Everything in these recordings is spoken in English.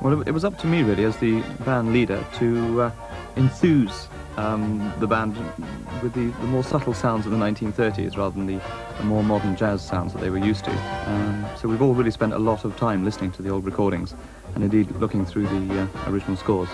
Well, it was up to me, really, as the band leader, to enthuse the band with the more subtle sounds of the 1930s rather than the more modern jazz sounds that they were used to. So we've all really spent a lot of time listening to the old recordings and indeed looking through the original scores.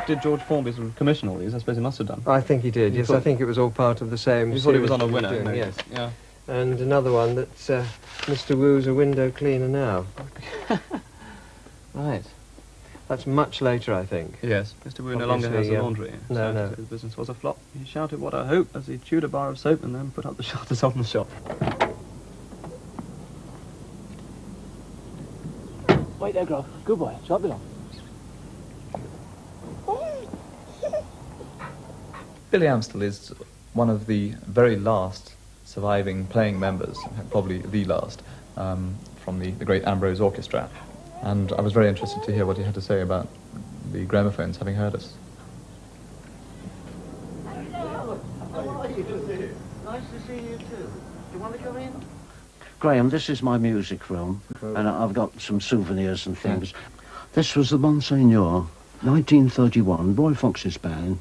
Did George Formby sort of commission all these? I suppose he must have done. I think he did, yes. I think it was all part of the same He thought he was on a series winner. we were doing, No, yes. Yeah. And another one that's Mr. Woo's a window cleaner now. Right. That's much later, I think. Yes, Mr. Wu no longer has a laundry. No, no. His business was a flop. He shouted, "What a hope," as he chewed a bar of soap and then put up the shutters on the shop. Wait there, Grove. Good boy. Shut it off. Billy Amstel is one of the very last surviving playing members, probably the last, from the great Ambrose Orchestra. And I was very interested to hear what he had to say about the gramophones having heard us. Nice to see you too. Do you want to come in? Graham, this is my music room, and I've got some souvenirs and things. This was the Monseigneur, 1931, Roy Fox's band.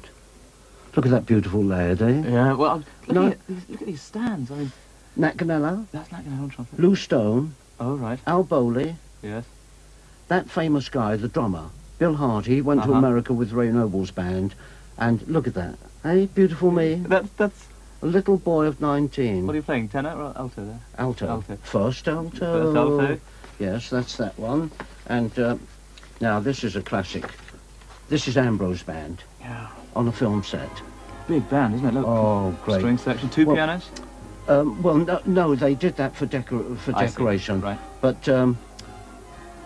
Look at that beautiful lad, eh? Yeah, well, look at these stands. I mean, Nat Ganella, that's not going to hold trumpet. Lou Stone, Oh, right. Al Bowley, Yes. that famous guy, the drummer, Bill Hardy, he went to America with Ray Noble's band, and look at that, eh? Beautiful me. That's... A little boy of 19. What are you playing, tenor or alto there? Alto. Alto. First alto. First alto. Yes, that's that one. And now this is a classic. This is Ambrose band. Yeah. On a film set. Big band, isn't it? Look. Oh, great. String section, two pianos? Well, no, they did that for decoration. Right. But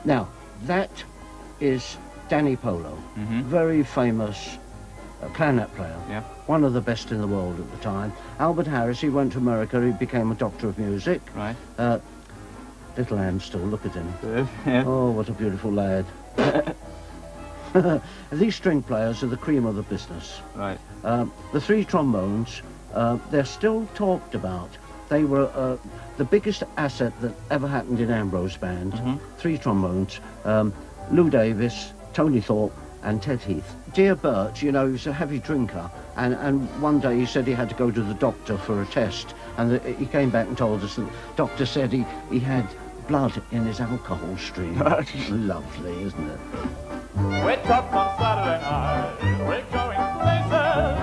now that is Danny Polo, very famous clarinet player. Yeah. One of the best in the world at the time. Albert Harris, he went to America, he became a doctor of music. Right. Little Amstel, look at him. Good. Yeah. Oh, what a beautiful lad. These string players are the cream of the business. Right. The three trombones, they're still talked about. They were the biggest asset that ever happened in Ambrose band. Three trombones, Lou Davis, Tony Thorpe, and Ted Heath. Dear Bert, you know, he was a heavy drinker, and one day he said he had to go to the doctor for a test, and he came back and told us that the doctor said he had blood in his alcohol stream. Lovely, isn't it? Wake up on Saturday night, we're going places,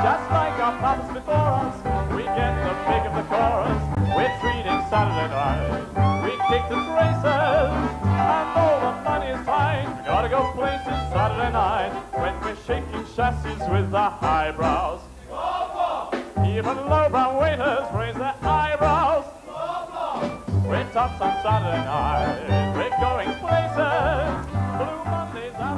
just like our papas before us. We get the pick of the chorus, we're treating Saturday night. We kick the traces, and all the money is tight. We gotta go places Saturday night, when we're shaking chassis with the highbrows. Even lowbrow waiters raise their eyebrows. We're tops on Saturday night, we're going places.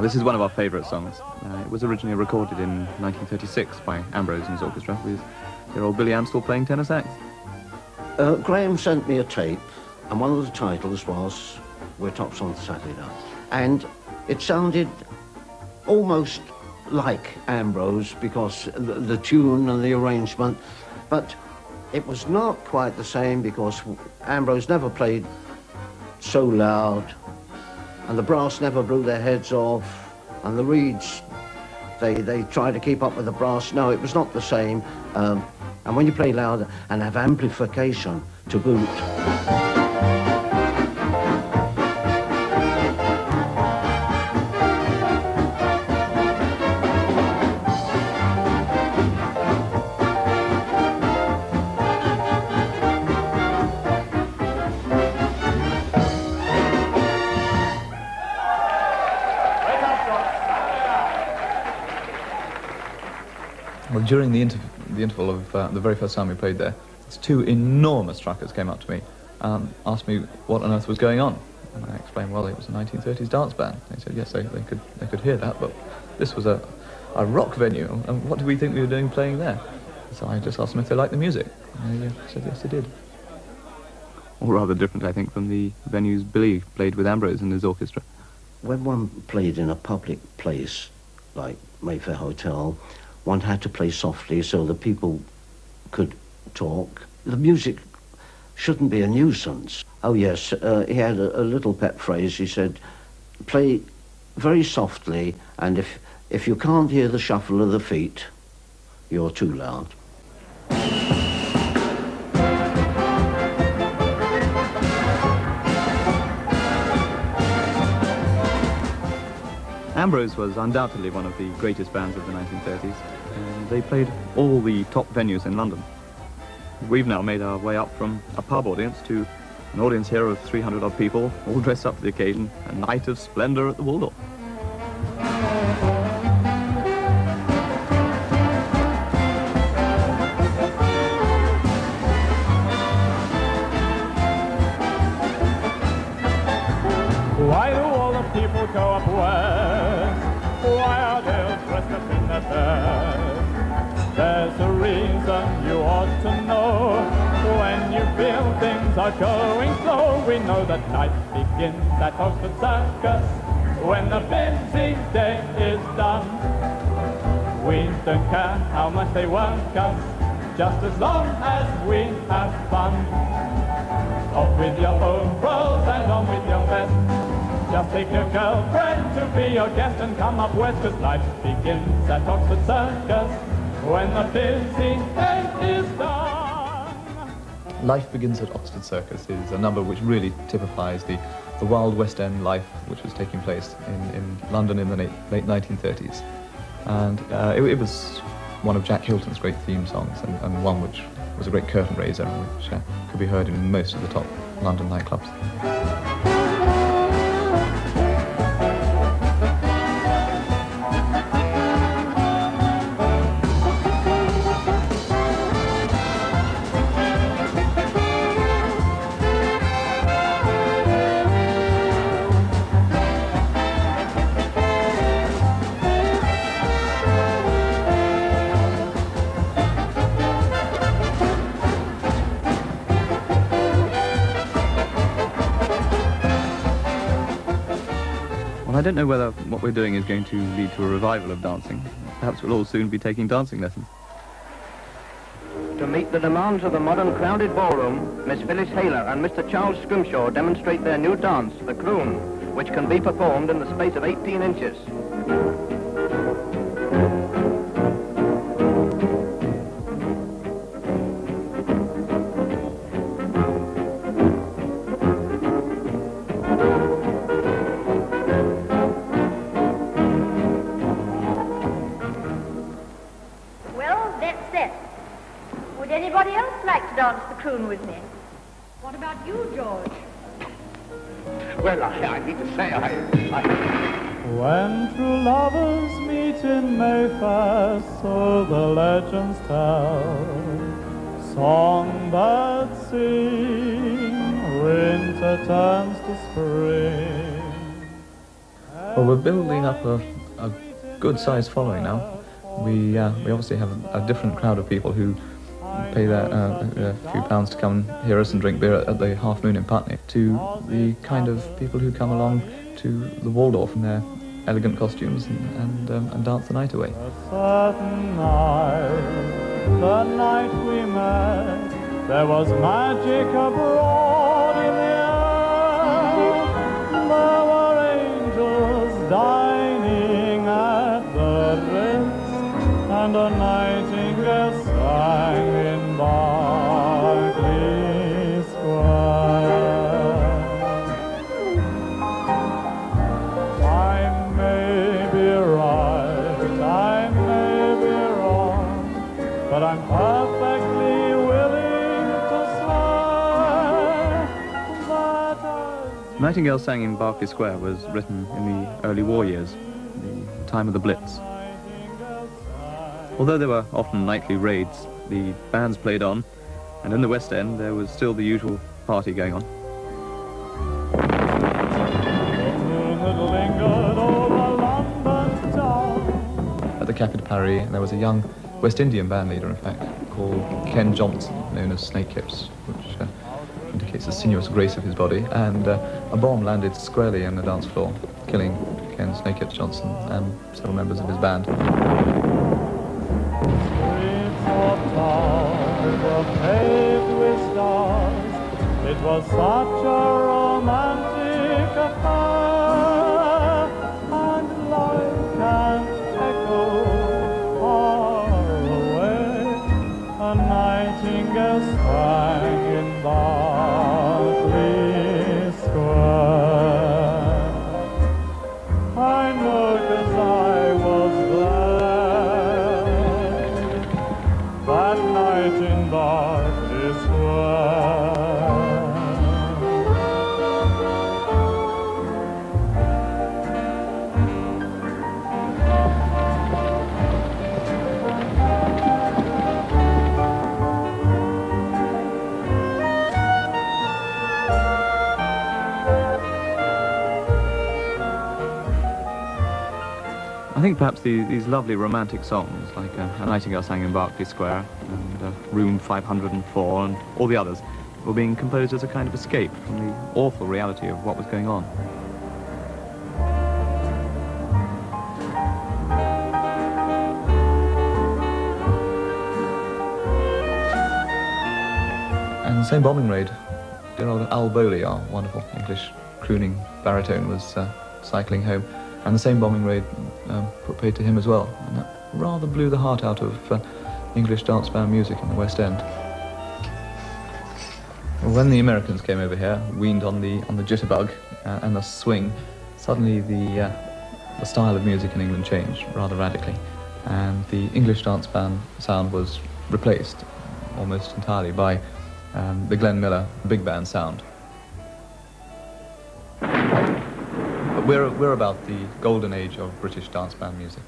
This is one of our favourite songs. It was originally recorded in 1936 by Ambrose and his orchestra with their old Billy Amstel playing tenor sax. Graham sent me a tape, and one of the titles was We're Tops on Saturday Night. And it sounded almost like Ambrose because the tune and the arrangement, but it was not quite the same because Ambrose never played so loud, and the brass never blew their heads off, and the reeds, they tried to keep up with the brass. No, it was not the same. And when you play louder and have amplification to boot. Well, during the interval of the very first time we played there, these two enormous truckers came up to me and asked me what on earth was going on. And I explained, well, it was a 1930s dance band. They said, yes, they could hear that, but this was a rock venue, and what do we think we were doing playing there? So I just asked them if they liked the music, and they said yes, they did. All rather different, I think, from the venues Billy played with Ambrose and his orchestra. When one played in a public place, like Mayfair Hotel, one had to play softly so the people could talk. The music shouldn't be a nuisance. Oh yes, he had a little pet phrase. He said, play very softly, and if you can't hear the shuffle of the feet, you're too loud. Ambrose was undoubtedly one of the greatest bands of the 1930s, and they played all the top venues in London. We've now made our way up from a pub audience to an audience here of 300 odd people, all dressed up for the occasion, a night of splendour at the Waldorf. Why do all the people go up west? Why are they dressed up in their best? There's a reason you ought to know. When you feel things are going slow, we know that night begins at Oxford Circus. When the busy day is done, we don't care how much they work us, just as long as we have fun. Off with your overalls and on with your vest. Just take your girlfriend to be your guest and come up west, 'cause life begins at Oxford Circus when the busy day is done. Life Begins at Oxford Circus is a number which really typifies the wild West End life which was taking place in London in the late 1930s. And it was one of Jack Hilton's great theme songs, and one which was a great curtain raiser, which could be heard in most of the top London nightclubs. Well, I don't know whether what we're doing is going to lead to a revival of dancing. Perhaps we'll all soon be taking dancing lessons. To meet the demands of the modern crowded ballroom, Miss Phyllis Hayler and Mr. Charles Scrimshaw demonstrate their new dance, the Crooner, which can be performed in the space of 18 inches. Would anybody else like to dance the croon with me? What about you, George? Well, I need to say, When true lovers meet in Mayfair, so the legends tell, songbirds sing, winter turns to spring. Well, we're building up a good-sized following now. We obviously have a different crowd of people who pay a few pounds to come and hear us and drink beer at the Half Moon in Putney, to the kind of people who come along to the Waldorf in their elegant costumes and dance the night away. A certain night, the night we met, there was magic abroad in the air. There were angels dining at the Ritz, and a nightingale sang in Berkeley Square. I may be right, I may be wrong, but I'm perfectly willing to swear that Nightingale Sang in Berkeley Square was written in the early war years, the time of the Blitz. Although there were often nightly raids, the bands played on, and in the West End there was still the usual party going on. At the Café de Paris, there was a young West Indian band leader, in fact, called Ken Johnson, known as Snake Hips, which indicates the sinuous grace of his body, and a bomb landed squarely in the dance floor, killing Ken Snake Hips Johnson and several members of his band. Streets of town were paved with stars, It was such a romantic affair, and like an echo far away, a nightingale sang in Berkeley Square. I know 'cause I was there that night in Berkeley Square. I think perhaps these lovely romantic songs, like A Nightingale Sang in Berkeley Square and Room 504 and all the others, were being composed as a kind of escape from the awful reality of what was going on. And the same bombing raid, dear old Al Bowley, our wonderful English crooning baritone, was cycling home. And the same bombing raid put paid to him as well. And that rather blew the heart out of English dance band music in the West End. When the Americans came over here, weaned on the jitterbug and the swing, suddenly the style of music in England changed rather radically, and the English dance band sound was replaced almost entirely by the Glenn Miller big band sound. But we're about the golden age of British dance band music.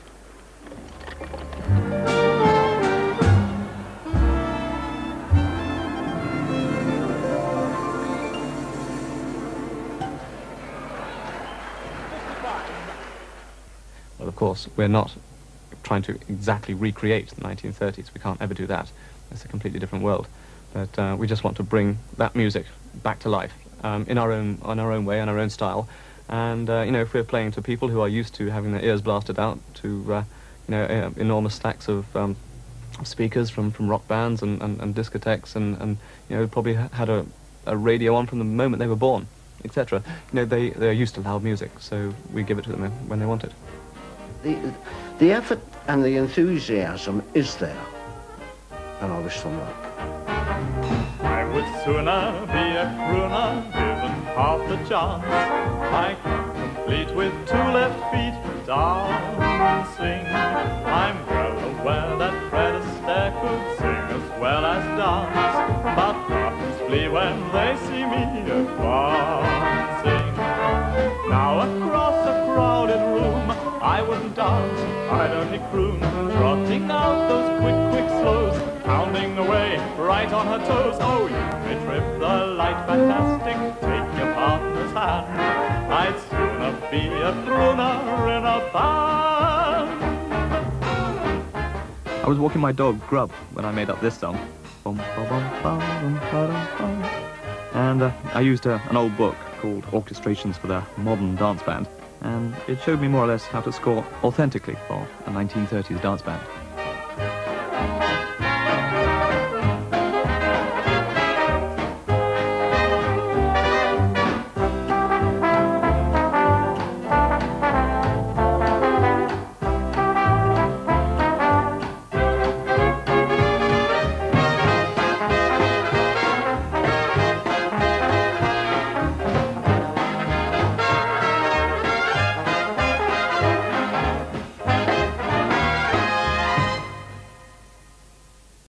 Well, of course, we're not trying to exactly recreate the 1930s. We can't ever do that. It's a completely different world. But we just want to bring that music back to life in our own way, in our own style. And you know, if we're playing to people who are used to having their ears blasted out to you know, enormous stacks of speakers from rock bands and discotheques, and you know, probably had a radio on from the moment they were born, etc. You know, they're used to loud music, so we give it to them when they want it. The effort and the enthusiasm is there, and I wish them luck. I would sooner be a crooner given half the chance. I can complete with 2 left feet dancing. I'm well aware that Fred Astaire could sing as well as dance, but darkness flee when they see me advancing. Now across a crowded room I wouldn't dance, I'd only croon, trotting out those quick slows, pounding away right on her toes. Oh, you may trip the light fantastic, take your partner's hand. I'd sooner be a crooner in a band. I was walking my dog Grub when I made up this song. And I used an old book called Orchestrations for the Modern Dance Band, and it showed me more or less how to score authentically for a 1930s dance band.